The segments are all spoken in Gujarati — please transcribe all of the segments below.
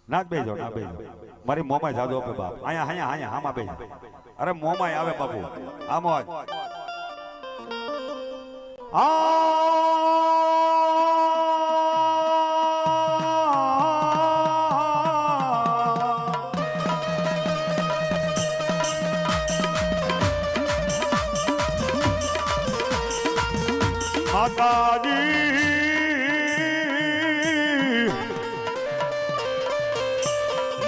ના બેજો ના બેજો મારી મોમાય જાદો આપે બાપ આયા આયા આયા હામાં બેજો અરે મોમાય આવે બાપુ આમ જ માતાજી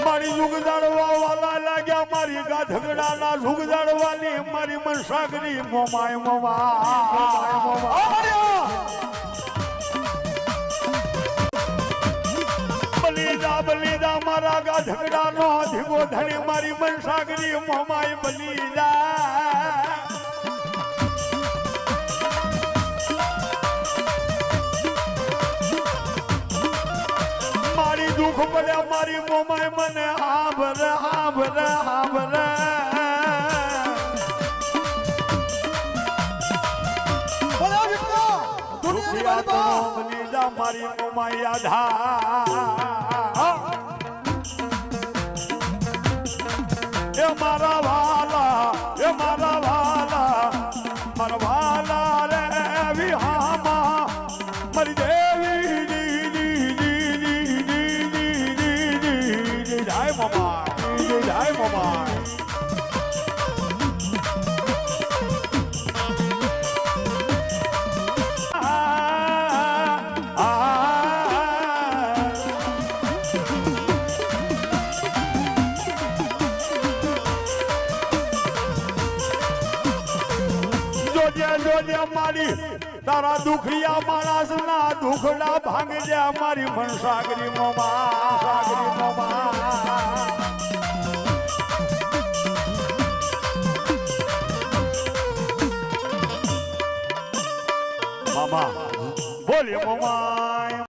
મારી યુગ જાણવા વાલા લાગ્યા મારી ગાધગડાના યુગ જાણવાની મારી મનસાગરી મોમાય બલીદા મારા ગાધગડાનો ધીગો ધણી મારી મનસાગરી મોમાય બલીદા દુઃખ પડ્યા મારી મોમાય મને આભરે આભરે આભરે મારી મોમાય આધા એ મારા વાલા એ મારા વાલા રે વિહામા મારી દેવી જય મોમાય જોજે મારી તારા દુખિયા માણસ ના દુખડા ભાંગજે મારી મનસાગરી મોમા સાગરી મોમા મામા બોલે મોમા